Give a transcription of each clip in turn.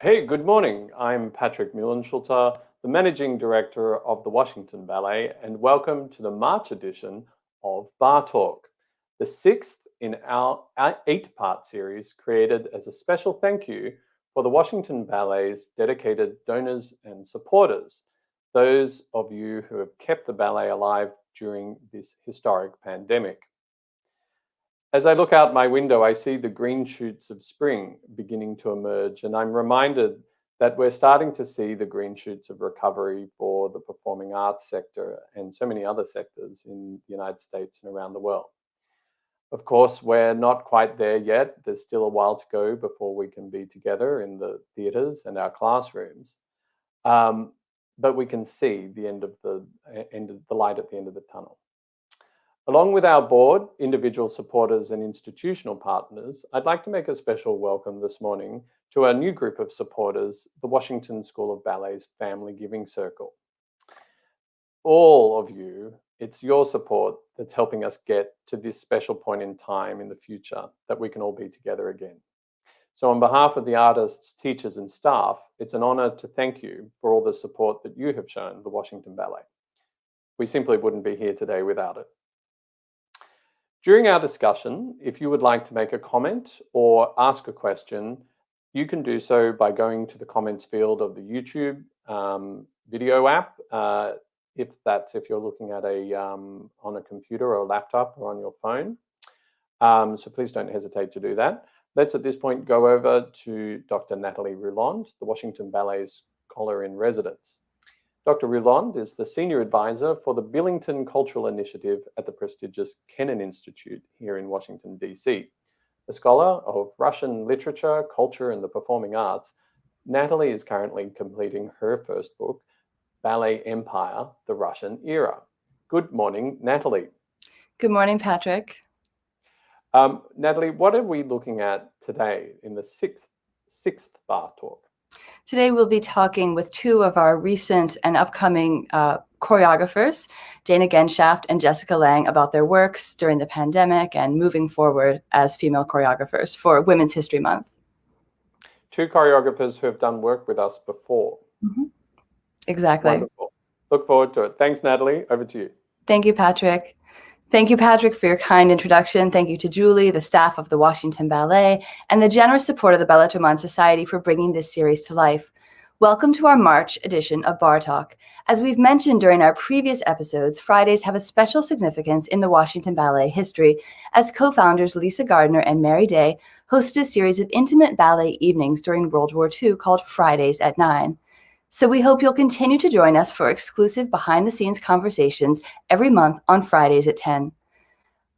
Hey, good morning. I'm Patrick Muehlenschulte, the Managing Director of the Washington Ballet, and welcome to the March edition of Bar Talk, the sixth in our eight-part series created as a special thank you for the Washington Ballet's dedicated donors and supporters, those of you who have kept the ballet alive during this historic pandemic. As I look out my window, I see the green shoots of spring beginning to emerge, and I'm reminded that we're starting to see the green shoots of recovery for the performing arts sector and so many other sectors in the United States and around the world. Of course, we're not quite there yet. There's still a while to go before we can be together in the theaters and our classrooms. Um, but we can see the end of the light at the end of the tunnel. Along with our board, individual supporters, and institutional partners, I'd like to make a special welcome this morning to our new group of supporters, the Washington School of Ballet's Family Giving Circle. All of you, it's your support that's helping us get to this special point in time in the future that we can all be together again. So on behalf of the artists, teachers, and staff, it's an honor to thank you for all the support that you have shown the Washington Ballet. We simply wouldn't be here today without it. During our discussion, if you would like to make a comment or ask a question, you can do so by going to the comments field of the YouTube video app, if you're looking at on a computer or a laptop or on your phone. So please don't hesitate to do that. Let's at this point go over to Dr. Natalie Rouland, the Washington Ballet's Scholar in Residence. Dr. Rouland is the Senior Advisor for the Billington Cultural Initiative at the prestigious Kennan Institute here in Washington, D.C. A scholar of Russian literature, culture, and the performing arts, Natalie is currently completing her first book, Ballet Empire, the Russian Era. Good morning, Natalie. Good morning, Patrick. Natalie, what are we looking at today in the sixth Bar Talk? Today we'll be talking with two of our recent and upcoming choreographers, Dana Genshaft and Jessica Lang, about their works during the pandemic and moving forward as female choreographers for Women's History Month. Two choreographers who have done work with us before. Mm-hmm. Exactly. Wonderful. Look forward to it. Thanks, Natalie. Over to you. Thank you, Patrick. Thank you, Patrick, for your kind introduction. Thank you to Julie, the staff of the Washington Ballet, and the generous support of the Balletomane Society for bringing this series to life. Welcome to our March edition of Bar Talk. As we've mentioned during our previous episodes, Fridays have a special significance in the Washington Ballet history, as co-founders Lisa Gardner and Mary Day hosted a series of intimate ballet evenings during World War II called Fridays at 9. So we hope you'll continue to join us for exclusive behind-the-scenes conversations every month on Fridays at 10.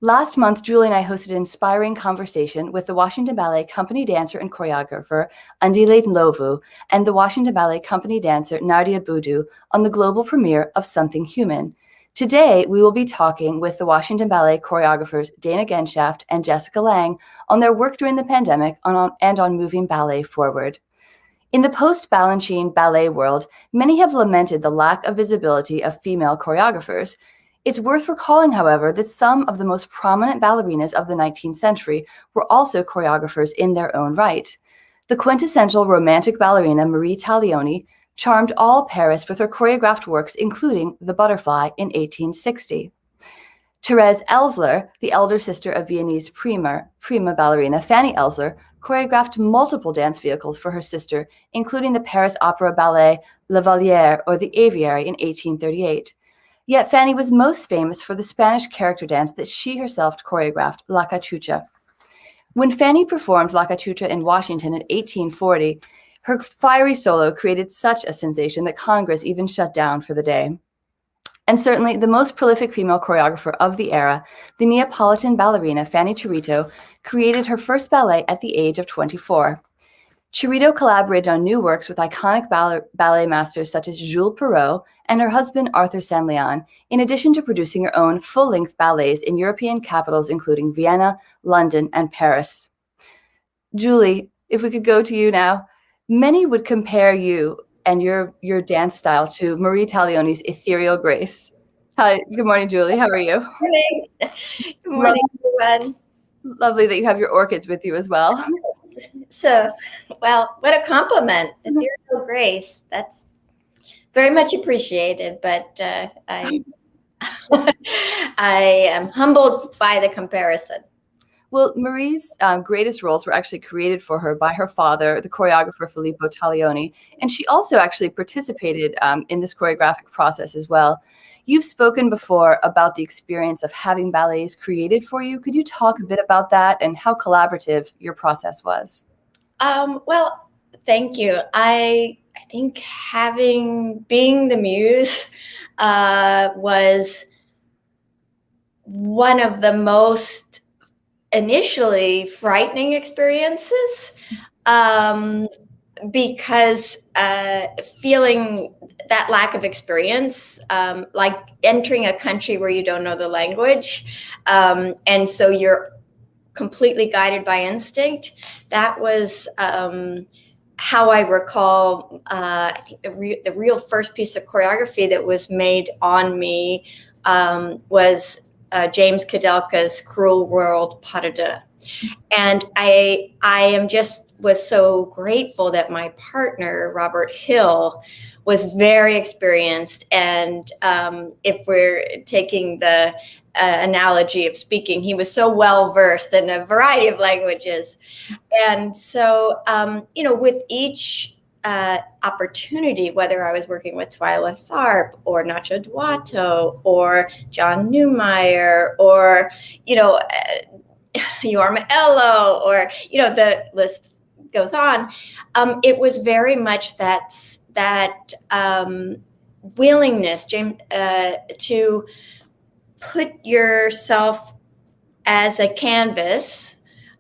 Last month, Julie and I hosted an inspiring conversation with the Washington Ballet company dancer and choreographer Andile Ndlovu and the Washington Ballet company dancer Nardia Boudou on the global premiere of Something Human. Today, we will be talking with the Washington Ballet choreographers Dana Genshaft and Jessica Lang on their work during the pandemic and on moving ballet forward. In the post-Balanchine ballet world, many have lamented the lack of visibility of female choreographers. It's worth recalling, however, that some of the most prominent ballerinas of the 19th century were also choreographers in their own right. The quintessential romantic ballerina Marie Taglioni charmed all Paris with her choreographed works, including The Butterfly in 1860. Therese Elsler, the elder sister of Viennese prima ballerina Fanny Elsler, choreographed multiple dance vehicles for her sister, including the Paris opera ballet La Valliere or the Aviary in 1838. Yet Fanny was most famous for the Spanish character dance that she herself choreographed, La Cachucha. When Fanny performed La Cachucha in Washington in 1840, her fiery solo created such a sensation that Congress even shut down for the day. And certainly the most prolific female choreographer of the era, the Neapolitan ballerina Fanny Chirito, created her first ballet at the age of 24. Chirito collaborated on new works with iconic ballet masters such as Jules Perrault and her husband Arthur Sanlian, in addition to producing her own full-length ballets in European capitals including Vienna, London, and Paris. Julie, if we could go to you now, many would compare you and your dance style to Marie Taglioni's ethereal grace. Hi, good morning, Julie. How are you? Good morning. Good morning, everyone. Lovely that you have your orchids with you as well. So, well, what a compliment. Ethereal grace. That's very much appreciated, but I I am humbled by the comparison. Well, Marie's greatest roles were actually created for her by her father, the choreographer Filippo Taglioni, and she also actually participated in this choreographic process as well. You've spoken before about the experience of having ballets created for you. Could you talk a bit about that and how collaborative your process was? Well, thank you. I think being the muse was one of the most initially frightening experiences, because feeling that lack of experience, like entering a country where you don't know the language, and so you're completely guided by instinct. That was how I recall. I think the real first piece of choreography that was made on me was James Kudelka's Cruel World Pas de Deux. And I was so grateful that my partner, Robert Hill, was very experienced. And if we're taking the analogy of speaking, he was so well versed in a variety of languages. And so, with each opportunity, whether I was working with Twyla Tharp or Nacho Duato or John Neumeier or, Yorma Ello, or, the list goes on. It was very much that willingness, James, to put yourself as a canvas.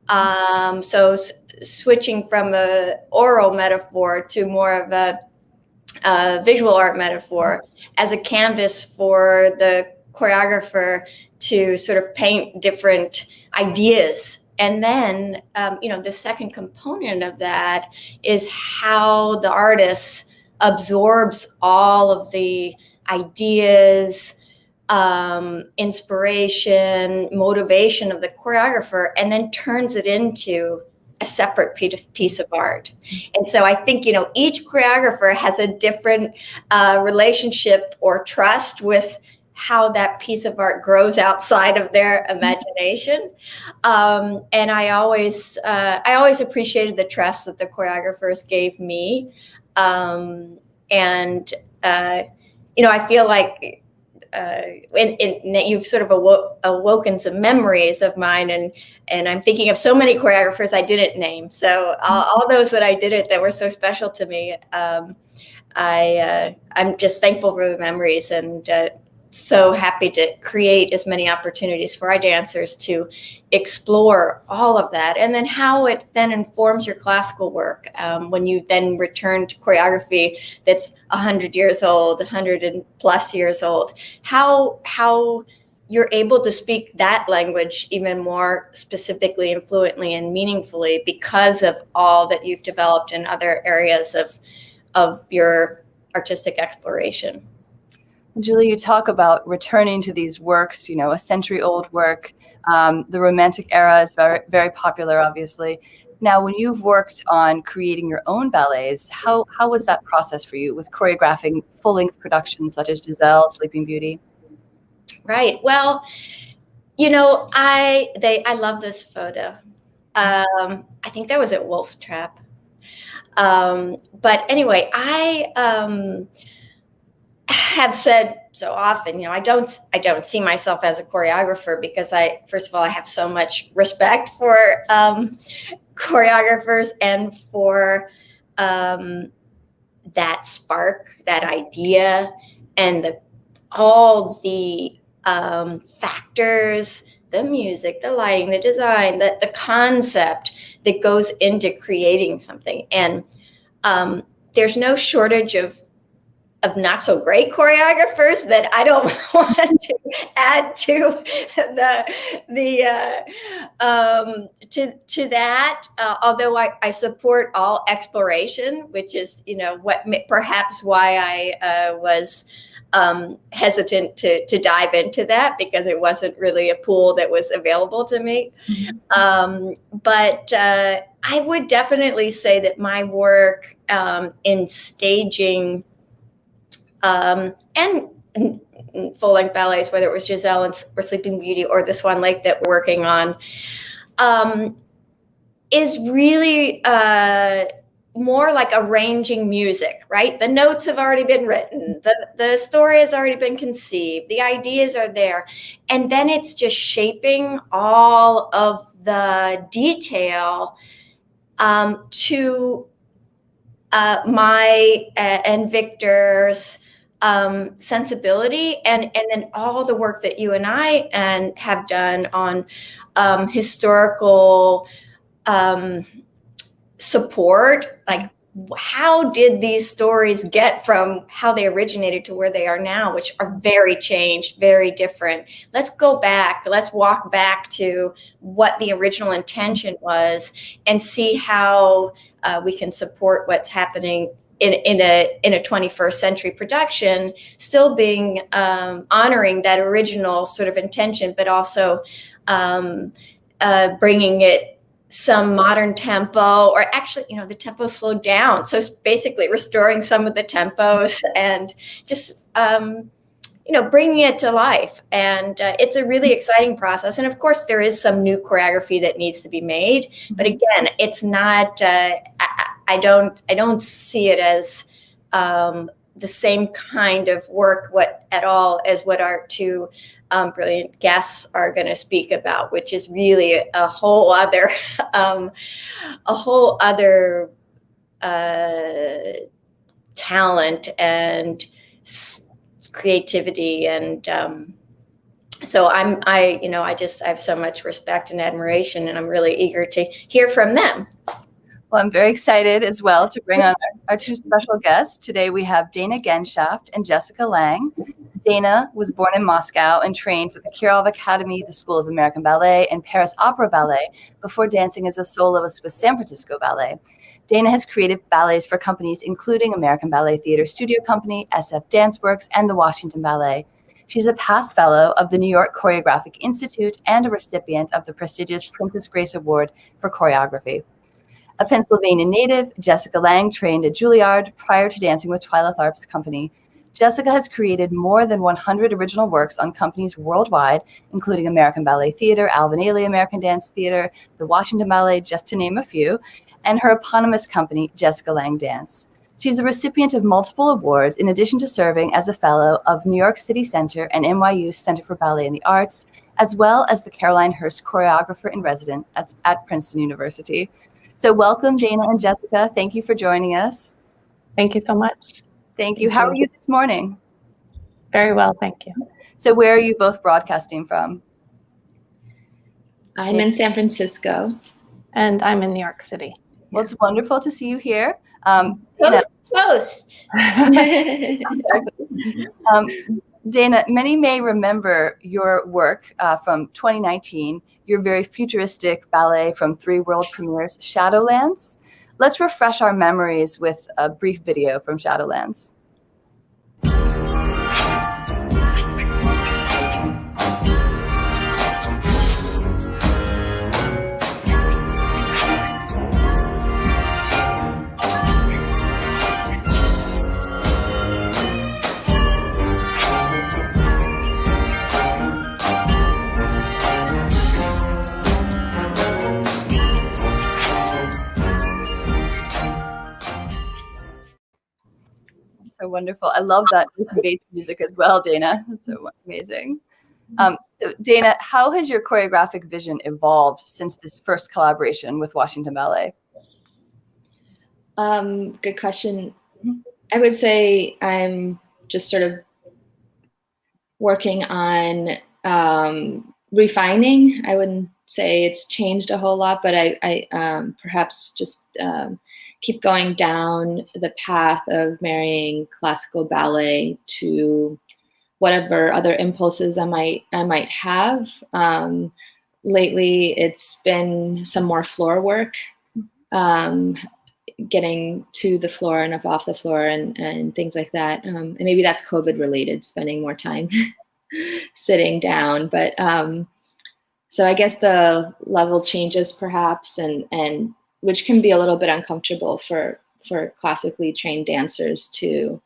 So switching from a oral metaphor to more of a visual art metaphor as a canvas for the choreographer to sort of paint different ideas. And then, the second component of that is how the artist absorbs all of the ideas, inspiration, motivation of the choreographer, and then turns it into a separate piece of art. And so I think, each choreographer has a different relationship or trust with how that piece of art grows outside of their imagination. And I always appreciated the trust that the choreographers gave me. I feel like you've sort of awoken some memories of mine, and I'm thinking of so many choreographers I didn't name. So all those that I didn't, that were so special to me, I'm just thankful for the memories, and so happy to create as many opportunities for our dancers to explore all of that, and then how it then informs your classical work when you then return to choreography that's 100 years old, 100 and plus years old, how you're able to speak that language even more specifically and fluently and meaningfully because of all that you've developed in other areas of your artistic exploration. Julie, you talk about returning to these works, a century-old work. The Romantic era is very, very popular, obviously. Now, when you've worked on creating your own ballets, how was that process for you with choreographing full-length productions such as Giselle, Sleeping Beauty? Right. Well, I love this photo. I think that was at Wolf Trap. But anyway, I have said so often, I don't see myself as a choreographer because first of all, I have so much respect for choreographers and for that spark, that idea, and all the factors, the music, the lighting, the design, the concept that goes into creating something. And there's no shortage of not so great choreographers that I don't want to add to to that. Although I support all exploration, which is perhaps why I was hesitant to dive into that because it wasn't really a pool that was available to me. But I would definitely say that my work in staging and full-length ballets, whether it was Giselle or Sleeping Beauty or this one like that we're working on, is really more like arranging music, right? The notes have already been written, the story has already been conceived, the ideas are there, and then it's just shaping all of the detail to my and Victor's sensibility, and then all the work that you and I have done on historical support, like how did these stories get from how they originated to where they are now, which are very changed, very different. Let's go back, let's walk back to what the original intention was and see how we can support what's happening in a 21st century production, still being honoring that original sort of intention, but also bringing it some modern tempo, or actually, the tempo slowed down. So it's basically restoring some of the tempos and just, bringing it to life. And it's a really exciting process. And of course, there is some new choreography that needs to be made. But again, it's not, I don't see it as the same kind of work at all as what our two brilliant guests are going to speak about, which is really a whole other talent and creativity, and so I have so much respect and admiration, and I'm really eager to hear from them. Well, I'm very excited as well to bring on our two special guests. Today we have Dana Genshaft and Jessica Lang. Dana was born in Moscow and trained with the Kirov Academy, the School of American Ballet, and Paris Opera Ballet before dancing as a soloist with San Francisco Ballet. Dana has created ballets for companies including American Ballet Theater Studio Company, SF Danceworks, and the Washington Ballet. She's a past fellow of the New York Choreographic Institute and a recipient of the prestigious Princess Grace Award for Choreography. A Pennsylvania native, Jessica Lang trained at Juilliard prior to dancing with Twyla Tharp's company. Jessica has created more than 100 original works on companies worldwide, including American Ballet Theater, Alvin Ailey American Dance Theater, the Washington Ballet, just to name a few, and her eponymous company, Jessica Lang Dance. She's a recipient of multiple awards, in addition to serving as a fellow of New York City Center and NYU Center for Ballet and the Arts, as well as the Caroline Hurst Choreographer in Residence at Princeton University. So welcome, Dana and Jessica. Thank you for joining us. Thank you so much. Thank you. How are you this morning? Very well, thank you. So where are you both broadcasting from? I'm in San Francisco. And I'm in New York City. Well, it's wonderful to see you here. Toast. Dana, many may remember your work from 2019, your very futuristic ballet from 3 world premieres, Shadowlands. Let's refresh our memories with a brief video from Shadowlands. So wonderful. I love that bass music as well, Dana. That's so amazing. So Dana, how has your choreographic vision evolved since this first collaboration with Washington Ballet? Good question. I would say I'm just sort of working on refining. I wouldn't say it's changed a whole lot, but I perhaps just keep going down the path of marrying classical ballet to whatever other impulses I might have. Lately, it's been some more floor work, getting to the floor and up off the floor and things like that. And maybe that's COVID related, spending more time sitting down. But so I guess the level changes perhaps, and which can be a little bit uncomfortable for classically trained dancers to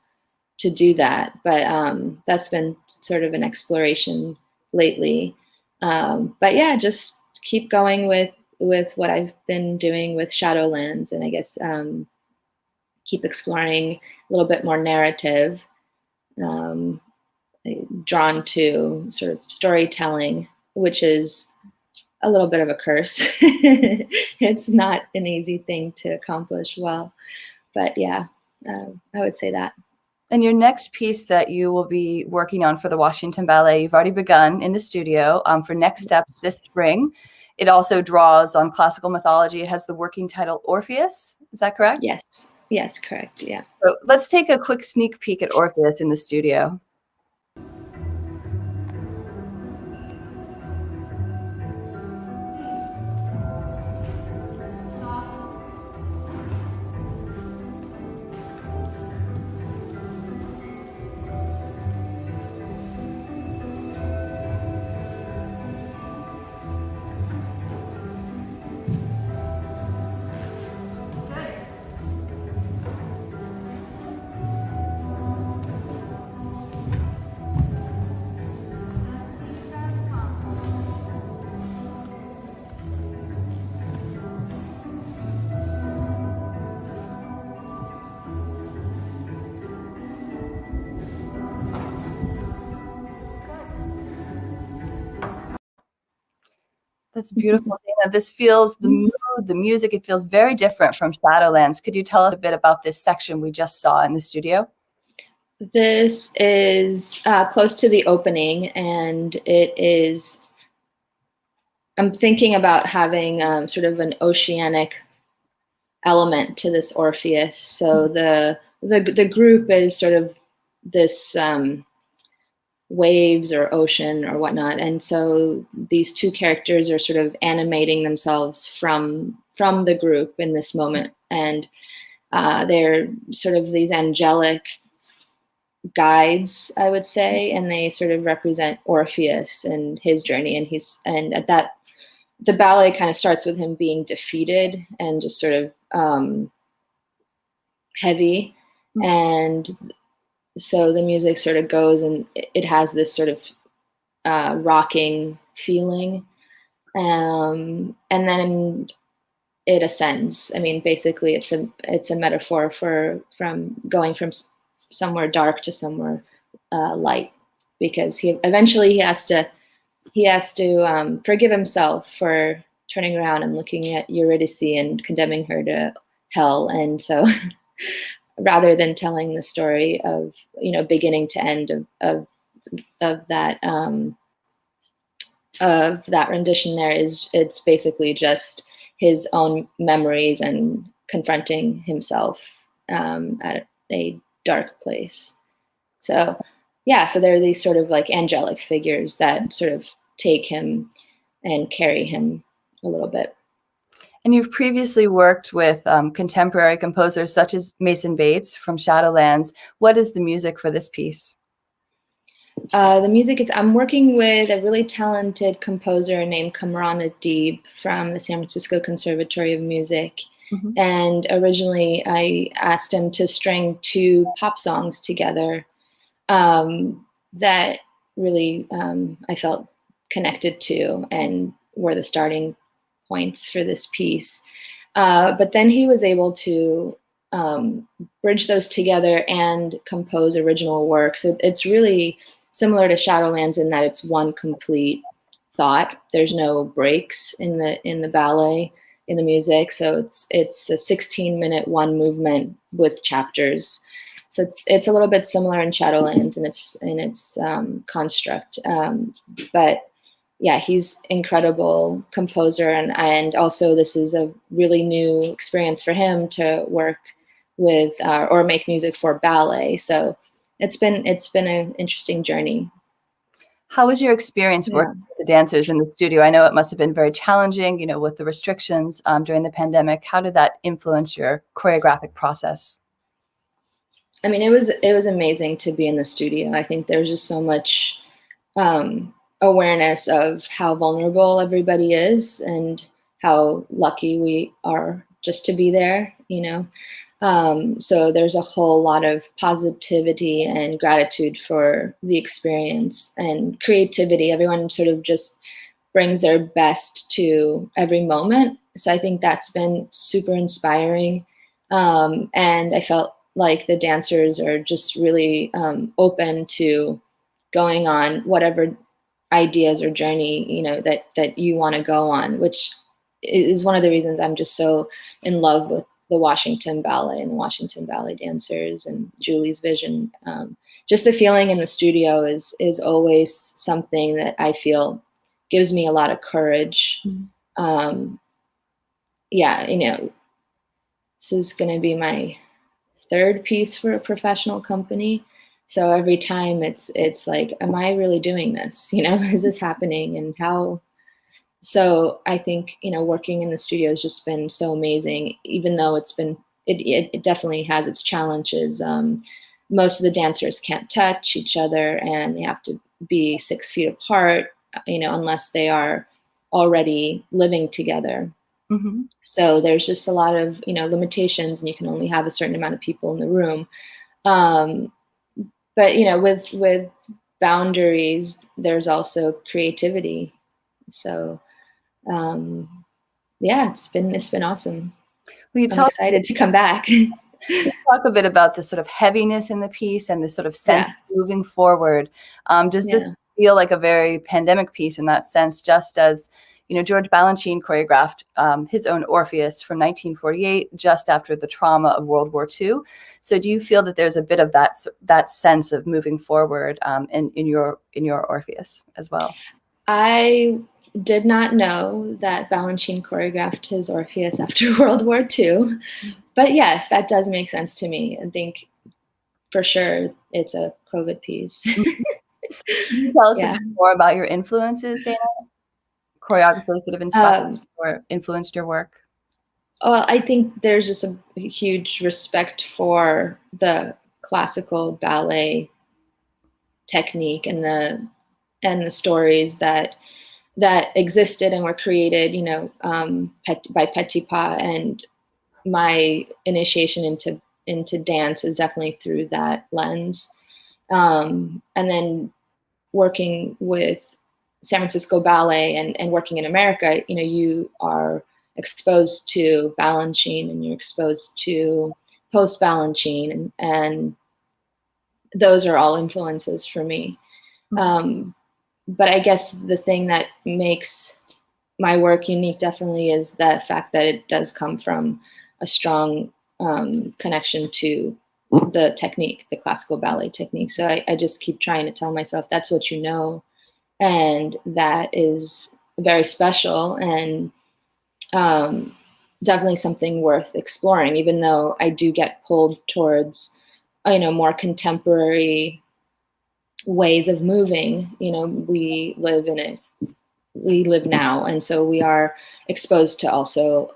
do that. But that's been sort of an exploration lately. But yeah, just keep going with what I've been doing with Shadowlands, and I guess keep exploring a little bit more narrative, drawn to sort of storytelling, which is a little bit of a curse. It's not an easy thing to accomplish well, but yeah, I would say that. And your next piece that you will be working on for the Washington Ballet, you've already begun in the studio for Next Steps this spring. It also draws on classical mythology. It has the working title Orpheus. Is that correct? Yes. Yes, correct. Yeah. So let's take a quick sneak peek at Orpheus in the studio. That's beautiful, Dana. This feels, the mood, the music, it feels very different from Shadowlands. Could you tell us a bit about this section we just saw in the studio? This is close to the opening, and it is, I'm thinking about having sort of an oceanic element to this Orpheus. So the group is sort of this waves or ocean or whatnot, and so these two characters are sort of animating themselves from the group in this moment, and they're sort of these angelic guides, I would say, and they sort of represent Orpheus and his journey, and at that, the ballet kind of starts with him being defeated and just sort of heavy, and so the music sort of goes, and it has this sort of rocking feeling, and then it ascends. I mean, basically, it's a metaphor from going from somewhere dark to somewhere light, because he eventually has to forgive himself for turning around and looking at Eurydice and condemning her to hell, and so. Rather than telling the story of, beginning to end of that rendition, it's basically just his own memories and confronting himself at a dark place. So yeah, so there are these sort of like angelic figures that sort of take him and carry him a little bit. And you've previously worked with contemporary composers such as Mason Bates from Shadowlands. What is the music for this piece? The music is, I'm working with a really talented composer named Kamran Adib from the San Francisco Conservatory of Music. Mm-hmm. And originally I asked him to string two pop songs together that really I felt connected to and were the starting points for this piece. But then he was able to bridge those together and compose original work. So it's really similar to Shadowlands in that it's one complete thought. There's no breaks in the ballet, in the music. So it's a 16-minute one movement with chapters. So it's a little bit similar in Shadowlands in its construct. But yeah, he's incredible composer, and also this is a really new experience for him to work with or make music for ballet. So it's been an interesting journey. How was your experience working with the dancers in the studio? I know it must have been very challenging, you know, with the restrictions during the pandemic. How did that influence your choreographic process? I mean, it was amazing to be in the studio. I think there's just so much awareness of how vulnerable everybody is and how lucky we are just to be there, you know. So there's a whole lot of positivity and gratitude for the experience and creativity. Everyone sort of just brings their best to every moment. So I think that's been super inspiring. And I felt like the dancers are just really open to going on whatever ideas or journey, you know, that you want to go on, which is one of the reasons I'm just so in love with the Washington Ballet and the Washington Ballet dancers and Julie's vision. Just the feeling in the studio is always something that I feel gives me a lot of courage. Yeah, you know, this is going to be my third piece for a professional company. So every time it's like, am I really doing this? You know, is this happening? And how? So I think, you know, working in the studio has just been so amazing, even though it definitely has its challenges. Most of the dancers can't touch each other and they have to be 6 feet apart, you know, unless they are already living together. Mm-hmm. So there's just a lot of, you know, limitations, and you can only have a certain amount of people in the room. But, you know, with boundaries, there's also creativity. So, yeah, it's been awesome. Well, I'm excited to come back. Talk a bit about the sort of heaviness in the piece and the sort of sense of moving forward. Does this feel like a very pandemic piece in that sense, just as, you know, George Balanchine choreographed his own Orpheus from 1948, just after the trauma of World War II. So do you feel that there's a bit of that sense of moving forward in your Orpheus as well? I did not know that Balanchine choreographed his Orpheus after World War II. But yes, that does make sense to me. I think for sure it's a COVID piece. Can you tell us a bit more about your influences, Dana? Choreographers that have inspired or influenced your work? Well, I think there's just a huge respect for the classical ballet technique and the stories that existed and were created, you know, by Petipa. And my initiation into dance is definitely through that lens. And then working with San Francisco Ballet and working in America, you know, you are exposed to Balanchine and you're exposed to post Balanchine, and those are all influences for me. But I guess the thing that makes my work unique definitely is the fact that it does come from a strong connection to the technique, the classical ballet technique. So I just keep trying to tell myself that's what you know, and that is very special and definitely something worth exploring, even though I do get pulled towards, you know, more contemporary ways of moving. You know, we live now, and so we are exposed to also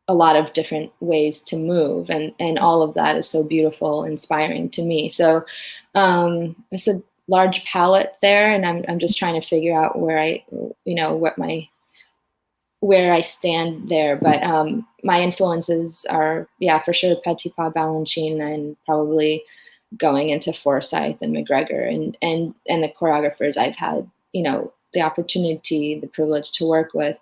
a lot of different ways to move, and all of that is so beautiful, inspiring to me. So it's a large palette there, and I'm just trying to figure out where where I stand there. But my influences are, for sure, Petipa, Balanchine, and probably going into Forsyth and McGregor, and the choreographers I've had, you know, the opportunity, the privilege to work with.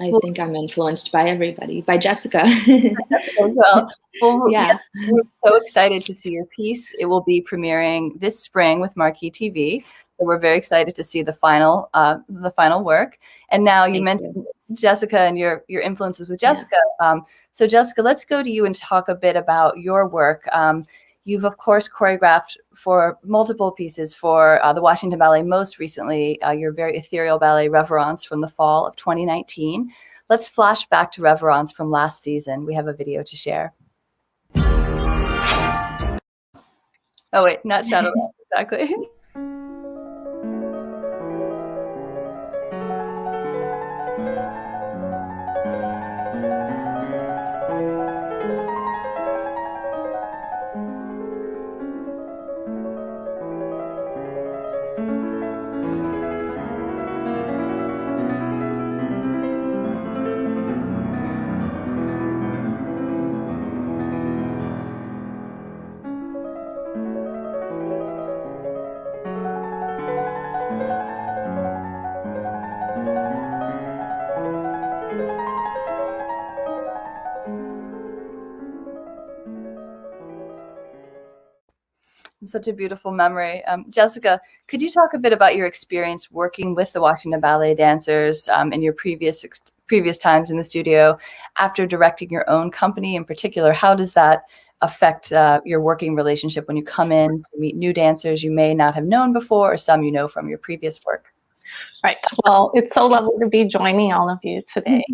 I think I'm influenced by everybody, by Jessica. Jessica as well. Well, yeah. Yes, we're so excited to see your piece. It will be premiering this spring with Marquee TV. So we're very excited to see the final work. And now you mentioned Jessica and your influences with Jessica. So Jessica, let's go to you and talk a bit about your work. You've, of course, choreographed for multiple pieces for the Washington Ballet, most recently your very ethereal ballet, Reverence, from the fall of 2019. Let's flash back to Reverence from last season. We have a video to share. Oh, wait, not Shadowland, exactly. Such a beautiful memory. Jessica, could you talk a bit about your experience working with the Washington Ballet dancers in your previous times in the studio, after directing your own company in particular? How does that affect your working relationship when you come in to meet new dancers you may not have known before, or some you know from your previous work? Right. Well, it's so lovely to be joining all of you today.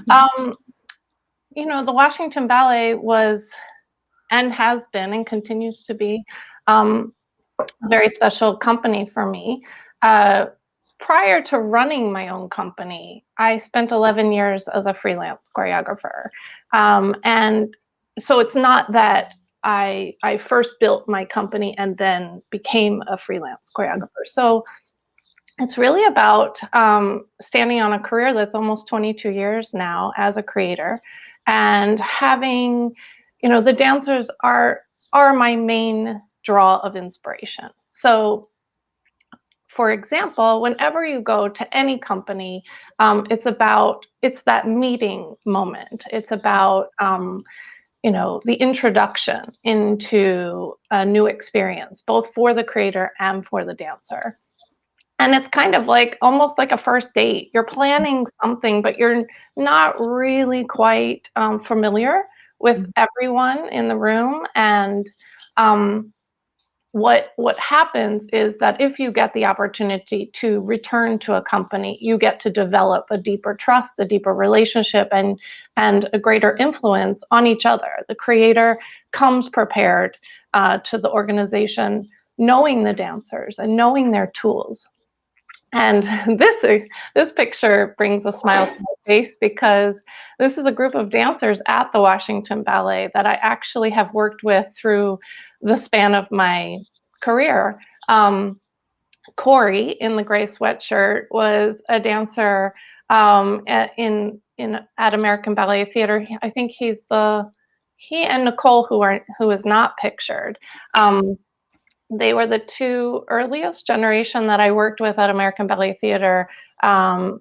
You know, the Washington Ballet was and has been and continues to be a very special company for me. Prior to running my own company, I spent 11 years as a freelance choreographer. And so it's not that I first built my company and then became a freelance choreographer. So it's really about standing on a career that's almost 22 years now as a creator, and having, you know, the dancers are my main draw of inspiration. So, for example, whenever you go to any company, it's that meeting moment. It's about you know, the introduction into a new experience, both for the creator and for the dancer. And it's kind of like almost like a first date. You're planning something, but you're not really quite familiar with everyone in the room. And what happens is that if you get the opportunity to return to a company, you get to develop a deeper trust, a deeper relationship, and a greater influence on each other. The creator comes prepared to the organization, knowing the dancers and knowing their tools. And this picture brings a smile to my face, because this is a group of dancers at the Washington Ballet that I actually have worked with through the span of my career. Corey in the gray sweatshirt was a dancer at American Ballet Theater. I think he and Nicole, who is not pictured. They were the two earliest generation that I worked with at American Ballet Theater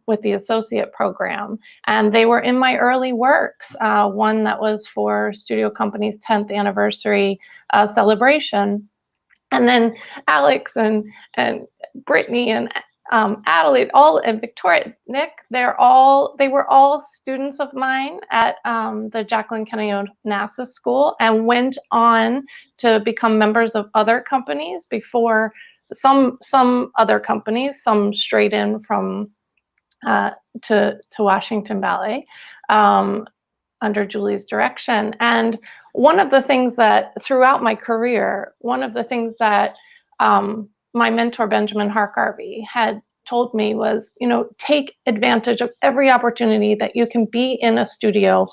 with the associate program. And they were in my early works, one that was for Studio Company's 10th anniversary celebration. And then Alex and Brittany and Adelaide, and Victoria, Nick, they were all students of mine at the Jacqueline Kennedy Onassis School, and went on to become members of other companies before some other companies, some straight in from to Washington Ballet under Julie's direction. And one of the things that throughout my career, my mentor, Benjamin Harkarvey, had told me was, you know, take advantage of every opportunity that you can be in a studio,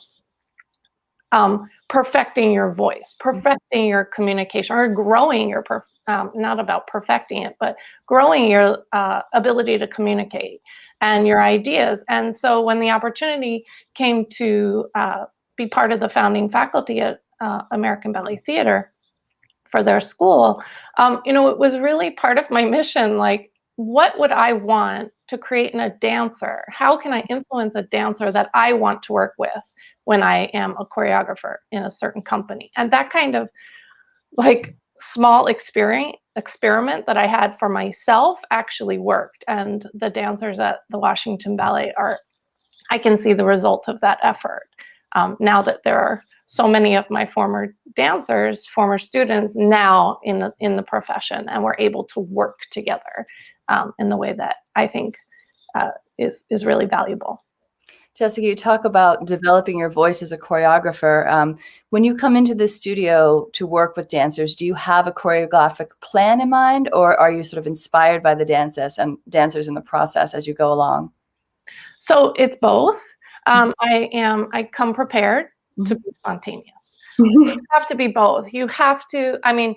perfecting your voice, perfecting your communication, or growing your, not about perfecting it, but growing your ability to communicate and your ideas. And so when the opportunity came to be part of the founding faculty at American Ballet Theater for their school, you know, it was really part of my mission. Like, what would I want to create in a dancer? How can I influence a dancer that I want to work with when I am a choreographer in a certain company? And that kind of like small experiment that I had for myself actually worked. And the dancers at the Washington Ballet I can see the result of that effort. Now that there are so many of my former dancers, former students now in the profession, and we're able to work together in the way that I think is really valuable. Jessica, you talk about developing your voice as a choreographer. When you come into the studio to work with dancers, do you have a choreographic plan in mind, or are you sort of inspired by the dancers in the process as you go along? So it's both. I come prepared to be spontaneous. You have to be both. You have to, I mean,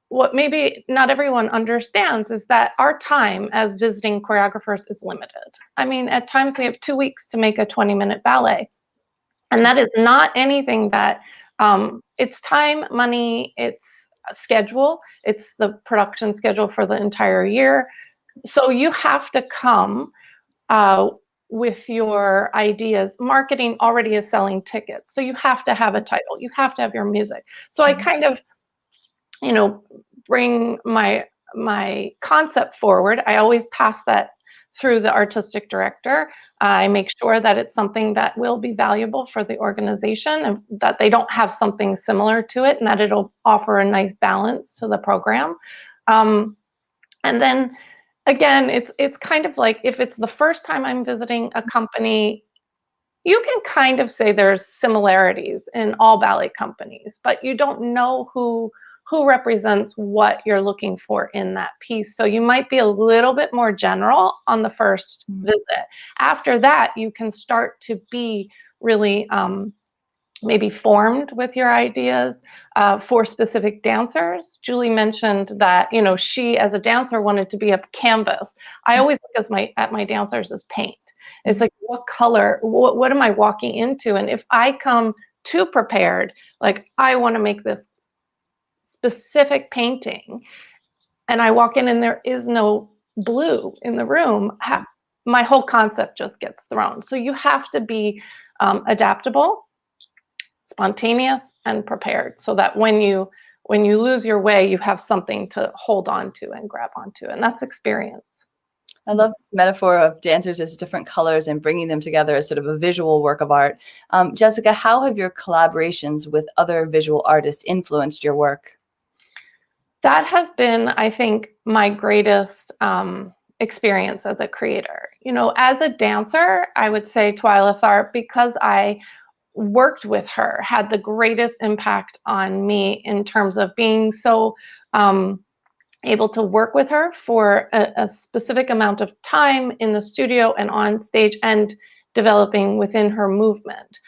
what maybe not everyone understands is that our time as visiting choreographers is limited. I mean, at times we have 2 weeks to make a 20-minute ballet. And that is not anything that, it's time, money, it's a schedule, it's the production schedule for the entire year. So you have to come with your ideas. Marketing already is selling tickets. So you have to have a title, you have to have your music. So I kind of, you know, bring my concept forward, I always pass that through the artistic director. I make sure that it's something that will be valuable for the organization and that they don't have something similar to it, and that it'll offer a nice balance to the program. And then again, it's kind of like, if it's the first time I'm visiting a company, you can kind of say there's similarities in all ballet companies, but you don't know who represents what you're looking for in that piece. So you might be a little bit more general on the first visit. After that, you can start to be really maybe formed with your ideas for specific dancers. Julie mentioned that, she as a dancer wanted to be a canvas. I always look at my dancers as paint. It's like, what color, what am I walking into? And if I come too prepared, like I want to make this specific painting, and I walk in and there is no blue in the room, my whole concept just gets thrown. So you have to be adaptable, spontaneous, and prepared, so that when you lose your way, you have something to hold on to and grab onto, and that's experience. I love this metaphor of dancers as different colors and bringing them together as sort of a visual work of art. Jessica, how have your collaborations with other visual artists influenced your work? That has been, I think, my greatest experience as a creator. As a dancer, I would say Twyla Tharp, because I worked with her, had the greatest impact on me in terms of being so able to work with her for a specific amount of time in the studio and on stage, and developing within her movement.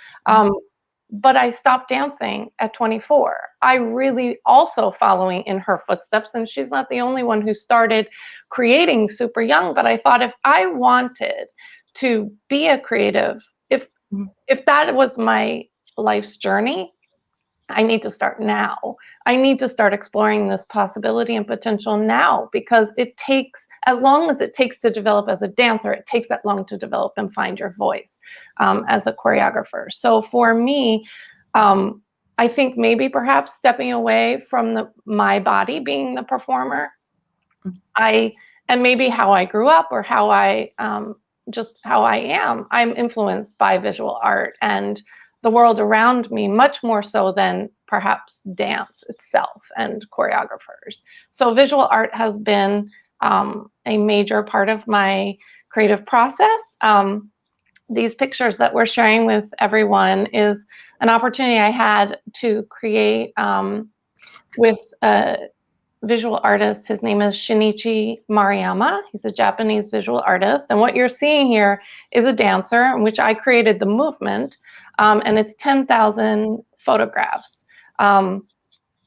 But I stopped dancing at 24. I really also following in her footsteps, and she's not the only one who started creating super young, but I thought, if I wanted to be a creative, if that was my life's journey, I need to start now. I need to start exploring this possibility and potential now, because it takes, as long as it takes to develop as a dancer, it takes that long to develop and find your voice as a choreographer. So for me, I think maybe perhaps stepping away from my body being the performer, and maybe how I grew up, or how just how I am, I'm influenced by visual art and the world around me, much more so than perhaps dance itself and choreographers. So visual art has been a major part of my creative process. These pictures that we're sharing with everyone is an opportunity I had to create with a visual artist. His name is Shinichi Mariyama. He's a Japanese visual artist. And what you're seeing here is a dancer in which I created the movement. And it's 10,000 photographs in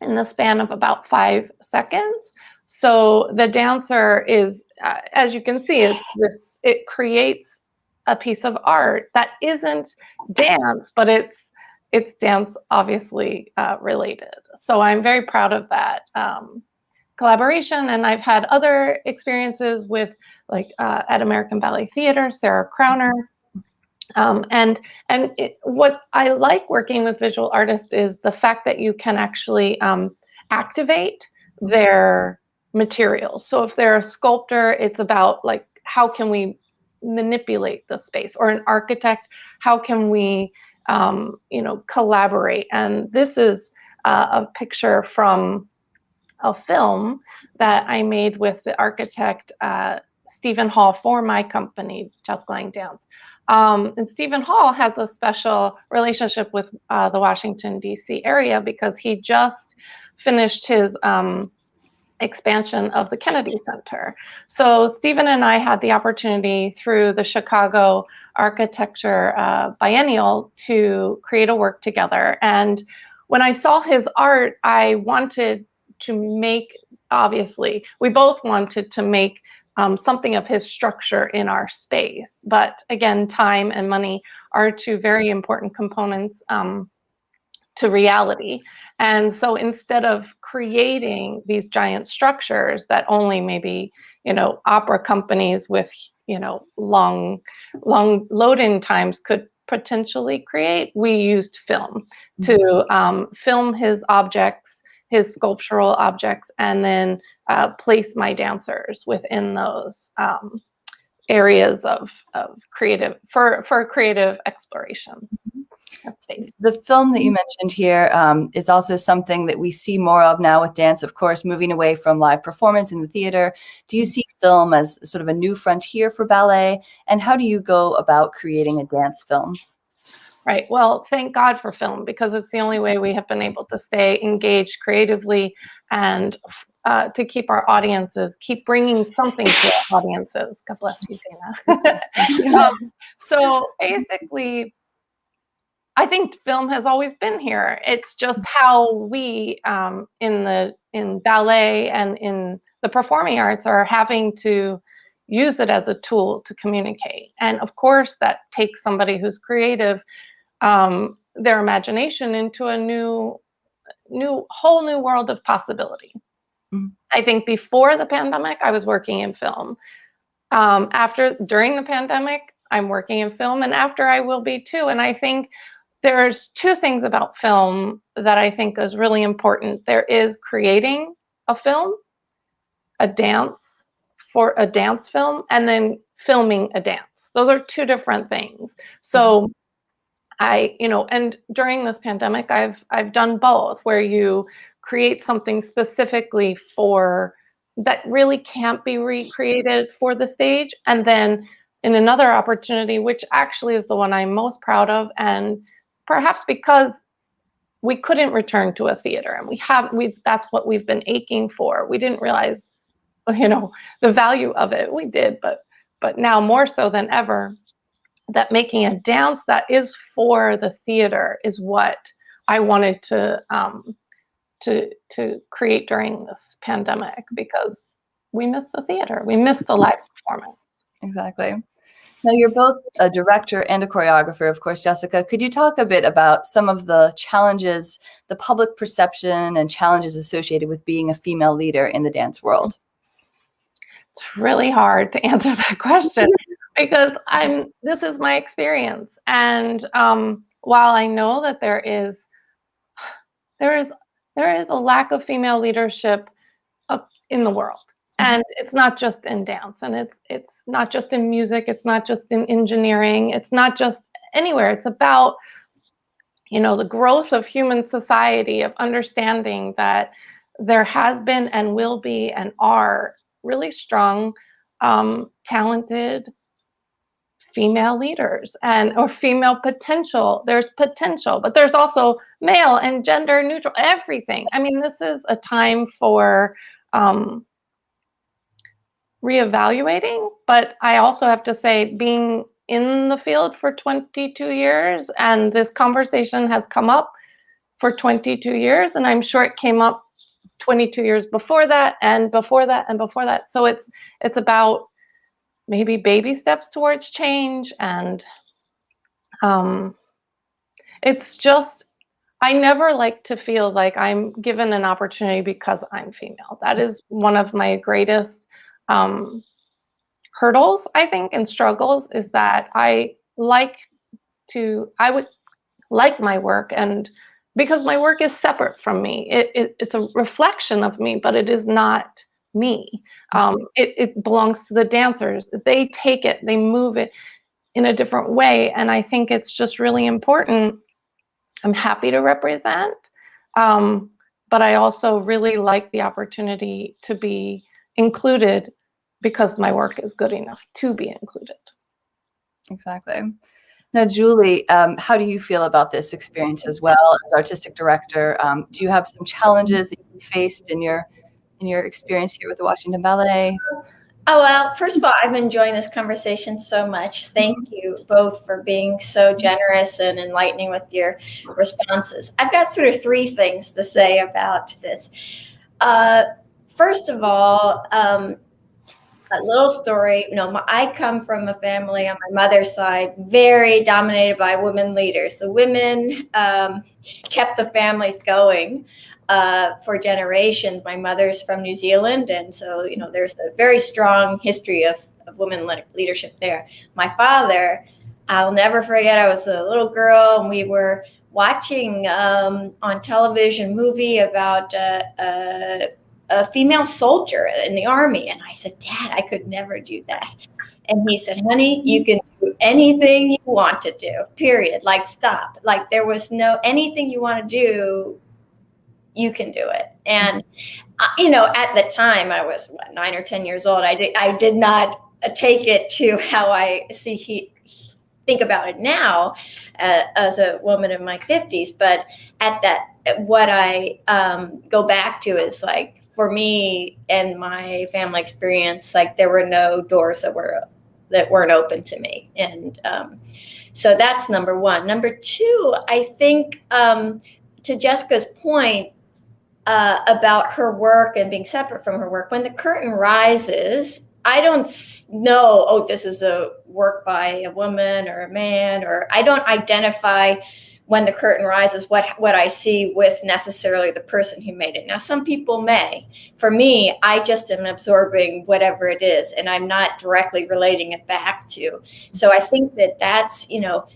the span of about 5 seconds. So the dancer is, as you can see, it creates a piece of art that isn't dance, but it's dance obviously related. So I'm very proud of that collaboration. And I've had other experiences with, like at American Ballet Theater, Sarah Crowner. What I like working with visual artists is the fact that you can actually activate their materials. So if they're a sculptor, it's about, like, how can we manipulate the space, or an architect, how can we collaborate. And this is a picture from a film that I made with the architect Stephen Hall for my company, Just Lang Dance. And Stephen Hall has a special relationship with the Washington, D.C. area, because he just finished his expansion of the Kennedy Center. So Stephen and I had the opportunity through the Chicago Architecture Biennial to create a work together. And when I saw his art, I wanted to make, obviously, we both wanted to make something of his structure in our space. But again, time and money are two very important components to reality. And so instead of creating these giant structures that only maybe, opera companies with, long load-in times could potentially create, we used film to film his objects his sculptural objects, and then place my dancers within those areas of creative for creative exploration. The film that you mentioned here is also something that we see more of now with dance, of course, moving away from live performance in the theater. Do you see film as sort of a new frontier for ballet? And how do you go about creating a dance film? Right. Well, thank God for film, because it's the only way we have been able to stay engaged creatively and to keep our audiences, keep bringing something to our audiences. God bless you, Dana. So basically, I think film has always been here. It's just how we in ballet and in the performing arts are having to use it as a tool to communicate. And of course, that takes somebody who's creative, their imagination into a whole new world of possibility. Mm-hmm. I think before the pandemic, I was working in film. During the pandemic, I'm working in film, and after I will be too. And I think there's two things about film that I think is really important. There is creating a film, a dance film, and then filming a dance. Those are two different things. So and during this pandemic, I've done both, where you create something specifically that really can't be recreated for the stage. And then in another opportunity, which actually is the one I'm most proud of, and perhaps because we couldn't return to a theater, and that's what we've been aching for. We didn't realize, the value of it. We did, but now more so than ever, that making a dance that is for the theater is what I wanted to create during this pandemic, because we missed the theater. We missed the live performance. Exactly. Now, you're both a director and a choreographer, of course. Jessica, could you talk a bit about some of the challenges, the public perception and challenges associated with being a female leader in the dance world? It's really hard to answer that question because this is my experience. And while I know that there is a lack of female leadership in the world. And it's not just in dance, and it's not just in music, it's not just in engineering, it's not just anywhere. It's about, the growth of human society, of understanding that there has been and will be and are really strong, talented female leaders or female potential. There's potential, but there's also male and gender neutral, everything. I mean, this is a time for reevaluating, but I also have to say, being in the field for 22 years, and this conversation has come up for 22 years, and I'm sure it came up 22 years before that, and before that, and before that. So it's about maybe baby steps towards change, and it's just, I never like to feel like I'm given an opportunity because I'm female. That is one of my greatest hurdles, I think, and struggles, is that I would like my work, and because my work is separate from me, it's a reflection of me, but it is not me. It belongs to the dancers. They take it, they move it in a different way, and I think it's just really important. I'm happy to represent, but I also really like the opportunity to be included, because my work is good enough to be included. Exactly. Now, Julie, how do you feel about this experience as well as artistic director? Do you have some challenges that you faced in your experience here with the Washington Ballet? Oh, well, first of all, I've been enjoying this conversation so much. Thank you both for being so generous and enlightening with your responses. I've got sort of three things to say about this. First of all, a little story. I come from a family on my mother's side very dominated by women leaders. The women kept the families going for generations. My mother's from New Zealand, and so there's a very strong history of women leadership there. My father, I'll never forget, I was a little girl, and we were watching on television movie about a female soldier in the Army. And I said, Dad, I could never do that. And he said, honey, you can do anything you want to do, period. Like, stop. Like, there was no, anything you want to do, you can do it. And, you know, at the time I was 9 or 10 years old. I did not take it to how I think about it now as a woman in my 50s. But at that, what I go back to is like, for me and my family experience, like there were no doors that weren't open to me. And so that's number one. Number two, I think to Jessica's point about her work and being separate from her work, when the curtain rises, I don't know, oh, this is a work by a woman or a man, or I don't identify when the curtain rises what I see with necessarily the person who made it. Now, some people may. For me, I just am absorbing whatever it is, and I'm not directly relating it back to. So I think that that's, you know,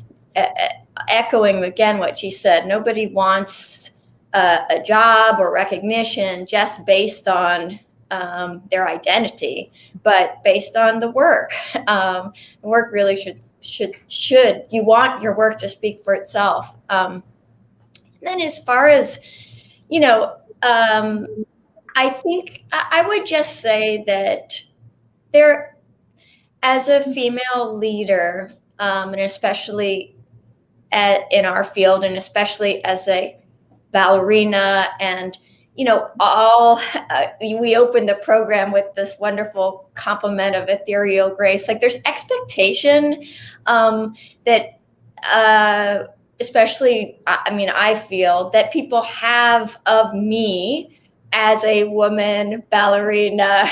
echoing again what she said, nobody wants a job or recognition just based on their identity, but based on the work. The work really should you want your work to speak for itself. And then as far as, you know, I think I would just say that there, as a female leader, and especially in our field, and especially as a ballerina, and you know, we opened the program with this wonderful compliment of ethereal grace. Like there's expectation that, especially, I mean, I feel that people have of me as a woman ballerina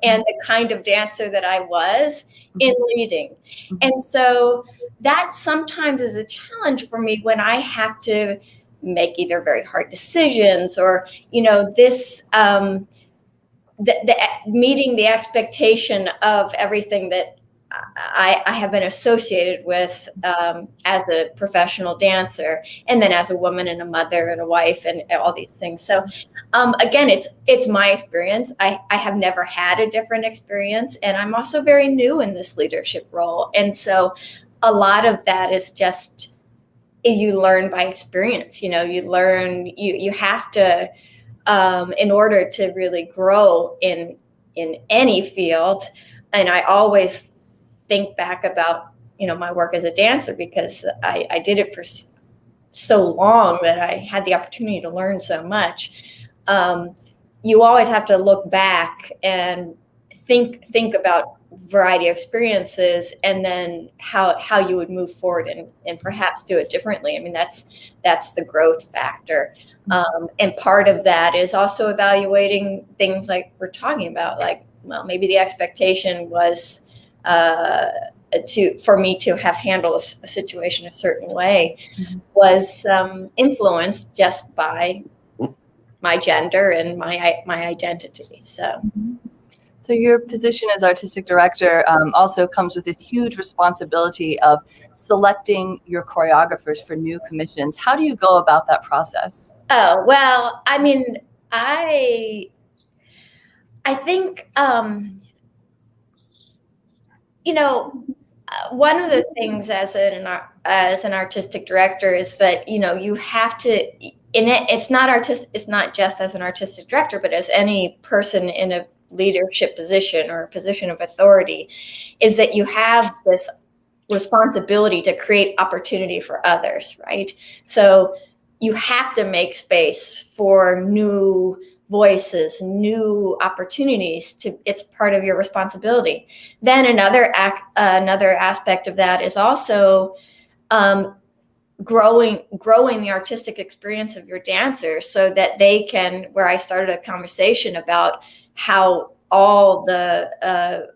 and the kind of dancer that I was in leading. And so that sometimes is a challenge for me when I have to make either very hard decisions or, you know, this, meeting the expectation of everything that I have been associated with as a professional dancer, and then as a woman and a mother and a wife and all these things. So again, it's my experience. I have never had a different experience, and I'm also very new in this leadership role. And so a lot of that is just, you learn by experience. You know, you learn, you have to, in order to really grow in any field. And I always think back about, you know, my work as a dancer, because I did it for so long that I had the opportunity to learn so much. You always have to look back and think about variety of experiences, and then how you would move forward and perhaps do it differently. I mean, that's the growth factor. And part of that is also evaluating things like we're talking about, like, well, maybe the expectation was for me to have handled a situation a certain way was influenced just by my gender and my identity. So your position as artistic director also comes with this huge responsibility of selecting your choreographers for new commissions. How do you go about that process? Oh, well, I mean, I think, you know, one of the things as an artistic director is that, you know, you have to, it's not just as an artistic director, but as any person in a leadership position or a position of authority, is that you have this responsibility to create opportunity for others, right? So you have to make space for new voices, new opportunities. It's part of your responsibility. Then another aspect of that is also growing the artistic experience of your dancers, so that they can, where I started a conversation about how all the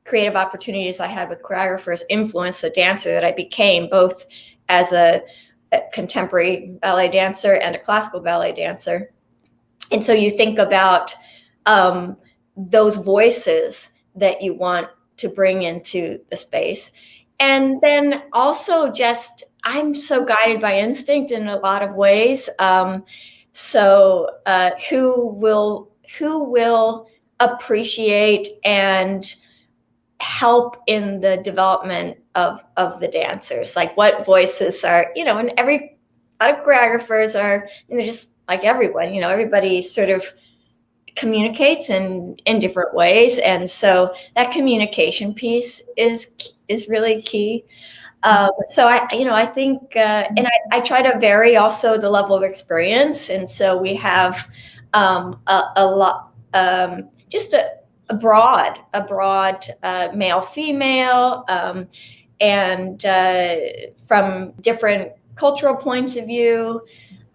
creative opportunities I had with choreographers influenced the dancer that I became, both as a contemporary ballet dancer and a classical ballet dancer. And so you think about those voices that you want to bring into the space. And then also just I'm so guided by instinct in a lot of ways. So who will appreciate and help in the development of the dancers? Like what voices are, and a lot of choreographers are, just like everyone, everybody sort of communicates in different ways. And so that communication piece is really key. So I think, and I try to vary also the level of experience. And so we have a lot, just a broad male, female, and from different cultural points of view.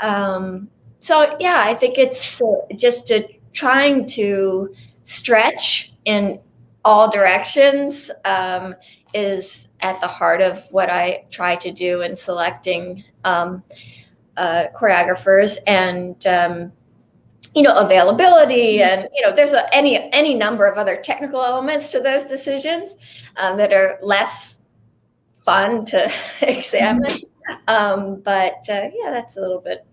So yeah, I think it's just trying to stretch in all directions is at the heart of what I try to do in selecting choreographers, and availability, and there's any number of other technical elements to those decisions that are less fun to examine. But yeah, that's a little bit.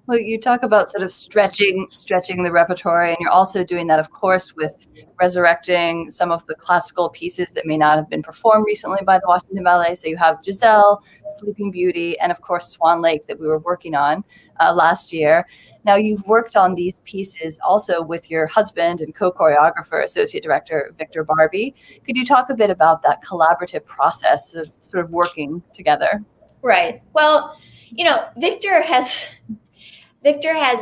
Well, you talk about sort of stretching the repertoire, and you're also doing that, of course, with resurrecting some of the classical pieces that may not have been performed recently by the Washington Ballet. So you have Giselle, Sleeping Beauty, and of course Swan Lake that we were working on last year. Now you've worked on these pieces also with your husband and co-choreographer, associate director Victor Barbie. Could you talk a bit about that collaborative process of sort of working together? Right. Well, Victor has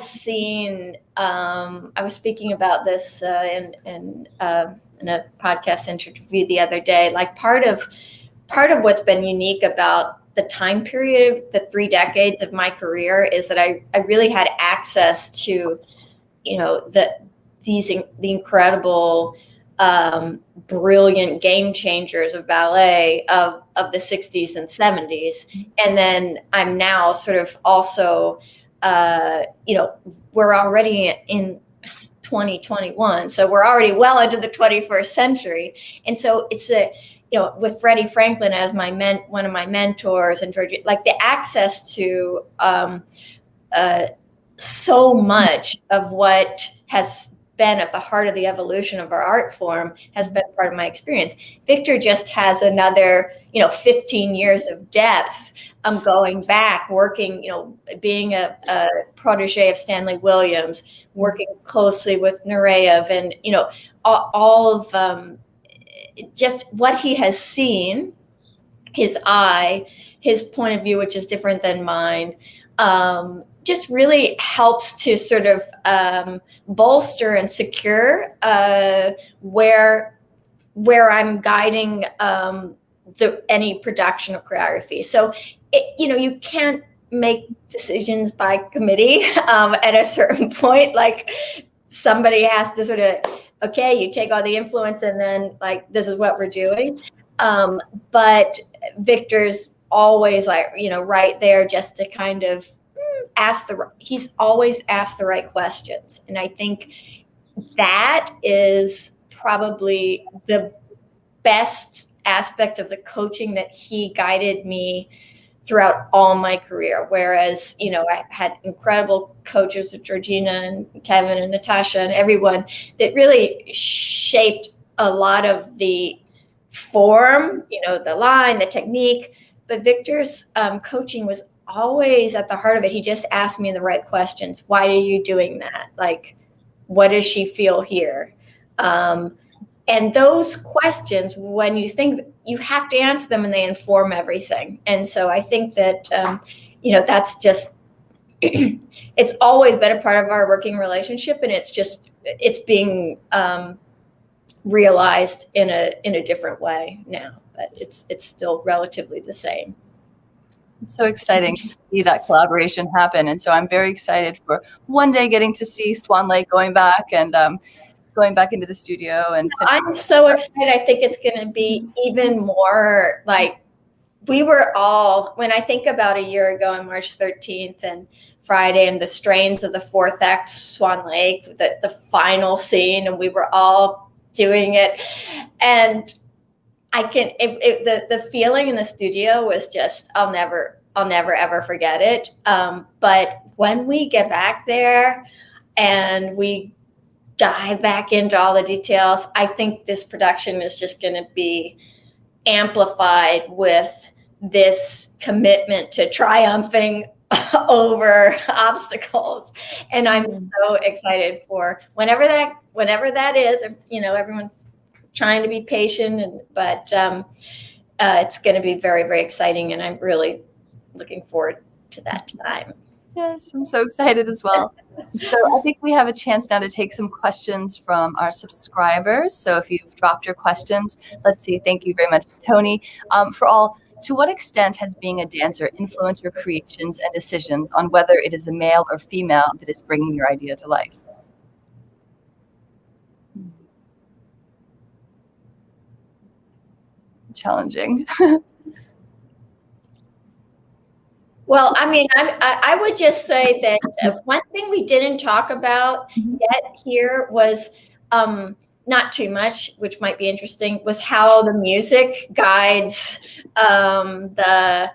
seen, I was speaking about this in a podcast interview the other day, like part of what's been unique about the time period, the 3 decades of my career, is that I really had access to, the incredible, brilliant game changers of ballet of the 60s and 70s. And then I'm now sort of also, we're already in 2021, so we're already well into the 21st century. And so it's with Freddie Franklin as one of my mentors, and Georgia, like the access to so much of what has been at the heart of the evolution of our art form has been part of my experience. Victor just has another, 15 years of depth. Going back, working, being a protege of Stanley Williams, working closely with Nureyev, and, all of just what he has seen, his eye, his point of view, which is different than mine, just really helps to sort of bolster and secure where I'm guiding any production of choreography. So, you can't make decisions by committee at a certain point. Like somebody has to sort of, okay, you take all the influence and then like, this is what we're doing. But Victor's always like, right there just to kind of he's always asked the right questions. And I think that is probably the best aspect of the coaching that he guided me throughout all my career. Whereas, I had incredible coaches with Georgina and Kevin and Natasha and everyone that really shaped a lot of the form, the line, the technique. But Victor's coaching was always at the heart of it. He just asked me the right questions. Why are you doing that? Like, what does she feel here? And those questions, when you think, you have to answer them and they inform everything. And so I think that, that's just, it's always been a part of our working relationship. And it's being realized in a different way now, but it's still relatively the same. It's so exciting to see that collaboration happen. And so I'm very excited for one day getting to see Swan Lake going back and going back into the studio. And I'm so excited. I think it's going to be even more like we were all, when I think about a year ago on March 13th and Friday and the strains of the 4th act Swan Lake, the final scene, and we were all doing it. And I can, the feeling in the studio was just, I'll never ever forget it. But when we get back there and we dive back into all the details, I think this production is just going to be amplified with this commitment to triumphing over obstacles. And I'm so excited for whenever that is. You know, everyone's trying to be patient, but it's going to be very, very exciting, and I'm really looking forward to that time. Yes, I'm so excited as well. So I think we have a chance now to take some questions from our subscribers. So if you've dropped your questions, let's see. Thank you very much, Tony. For all, to what extent has being a dancer influenced your creations and decisions on whether it is a male or female that is bringing your idea to life? Challenging. Well, I mean, I would just say that one thing we didn't talk about yet here was, not too much, which might be interesting, was how the music guides the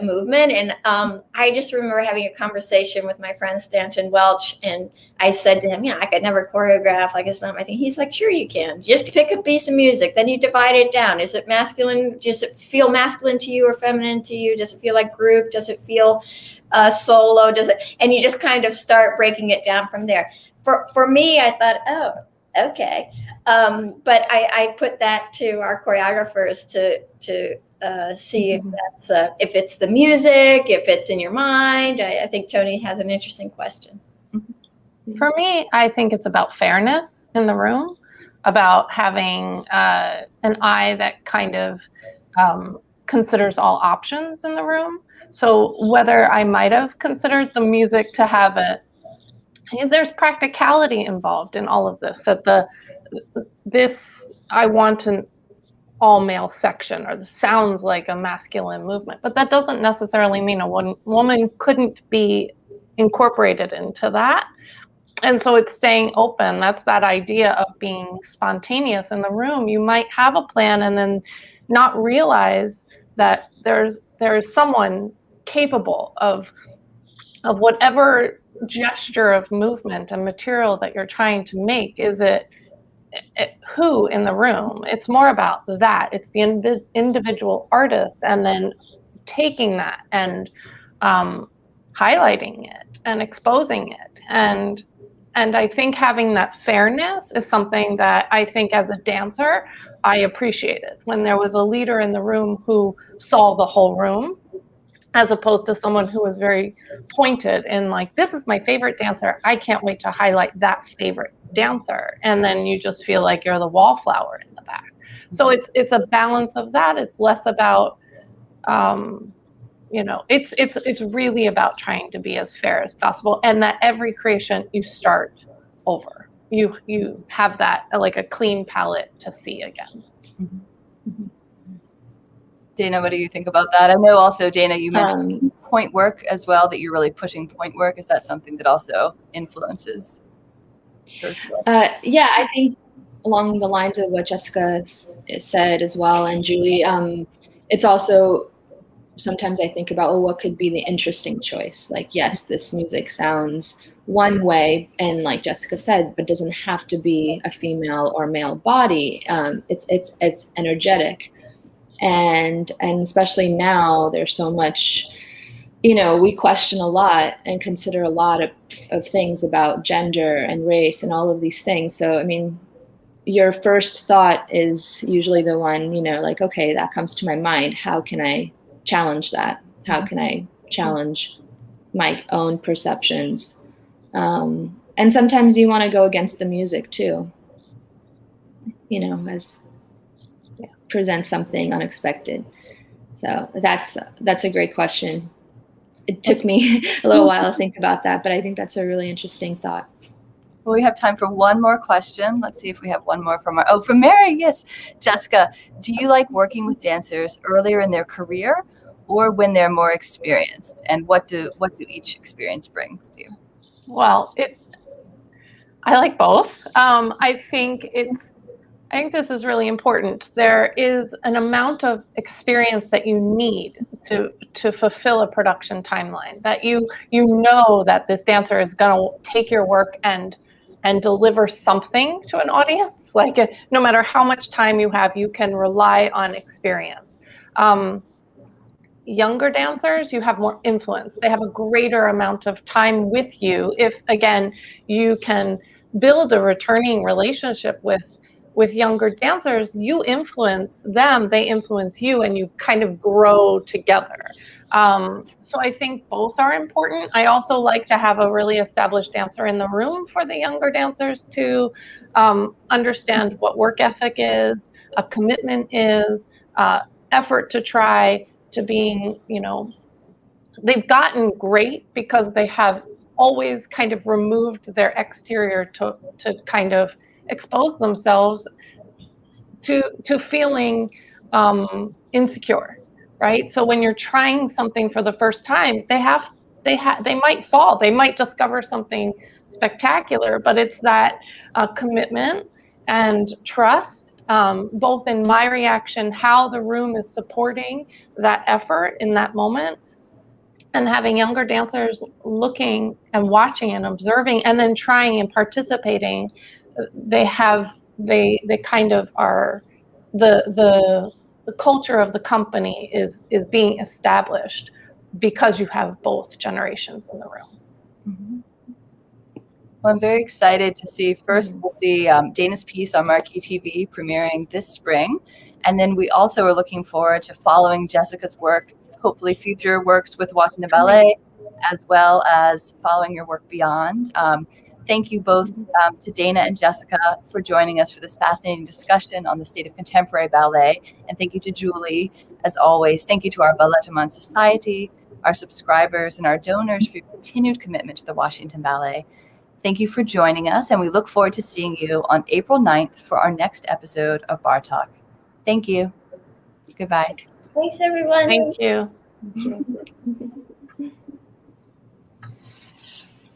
movement. And I just remember having a conversation with my friend Stanton Welch, and I said to him, you know, I could never choreograph, like, it's not my thing. He's like, sure you can. Just pick a piece of music, then you divide it down. Is it masculine? Does it feel masculine to you or feminine to you? Does it feel like group? Does it feel solo? Does it? And you just kind of start breaking it down from there. For me, I thought, oh, okay. But I put that to our choreographers to see if that's if it's the music, if it's in your mind. I think Tony has an interesting question. For me, I think it's about fairness in the room, about having an eye that kind of considers all options in the room. So whether I might have considered the music to have there's practicality involved in all of this, that I want an all-male section, or this sounds like a masculine movement, but that doesn't necessarily mean a woman couldn't be incorporated into that. And so it's staying open. That's that idea of being spontaneous in the room. You might have a plan and then not realize that there is someone capable of whatever gesture of movement and material that you're trying to make. Is it who in the room? It's more about that. It's the individual artist, and then taking that and highlighting it and exposing it. And I think having that fairness is something that I think as a dancer, I appreciated. When there was a leader in the room who saw the whole room, as opposed to someone who was very pointed in, like, this is my favorite dancer, I can't wait to highlight that favorite dancer. And then you just feel like you're the wallflower in the back. So it's a balance of that. It's less about, it's really about trying to be as fair as possible, and that every creation you start over. You have that, like, a clean palette to see again. Dana, what do you think about that? I know also, Dana, you mentioned point work as well, that you're really pushing point work. Is that something that also influences? Yeah, I think along the lines of what Jessica said as well, and Julie, it's also, sometimes I think about, what could be the interesting choice? Like, yes, this music sounds one way, and like Jessica said, but doesn't have to be a female or male body. It's energetic. And especially now, there's so much, we question a lot and consider a lot of things about gender and race and all of these things. So, I mean, your first thought is usually the one, like, okay, that comes to my mind. How can I challenge that? How can I challenge my own perceptions? And sometimes you want to go against the music too, as present something unexpected. So that's a great question. It took me a little while to think about that, but I think that's a really interesting thought. Well, we have time for one more question. Let's see if we have one more from Mary. Yes, Jessica, do you like working with dancers earlier in their career or when they're more experienced? And what do each experience bring to you? Well, I like both. I think I think this is really important. There is an amount of experience that you need to fulfill a production timeline, that you know that this dancer is going to take your work and deliver something to an audience. Like, no matter how much time you have, you can rely on experience. Younger dancers, you have more influence. They have a greater amount of time with you. If, again, you can build a returning relationship with younger dancers, you influence them, they influence you, and you kind of grow together. So I think both are important. I also like to have a really established dancer in the room for the younger dancers to understand what work ethic is, a commitment is, effort to try, to being, they've gotten great because they have always kind of removed their exterior to kind of expose themselves to feeling insecure, right? So when you're trying something for the first time, they might fall, they might discover something spectacular, but it's that commitment and trust, both in my reaction, how the room is supporting that effort in that moment, and having younger dancers looking and watching and observing and then trying and participating. They kind of are the culture of the company is being established because you have both generations in the room. Mm-hmm. Well, I'm very excited to see, first we'll see Dana's piece on Marquee TV premiering this spring. And then we also are looking forward to following Jessica's work, hopefully future works with Washington Ballet, as well as following your work beyond. Thank you both to Dana and Jessica for joining us for this fascinating discussion on the state of contemporary ballet. And thank you to Julie, as always. Thank you to our Balletomane Society, our subscribers, and our donors for your continued commitment to the Washington Ballet. Thank you for joining us, and we look forward to seeing you on April 9th for our next episode of Barre Talk. Thank you. Goodbye. Thanks, everyone. Thank you.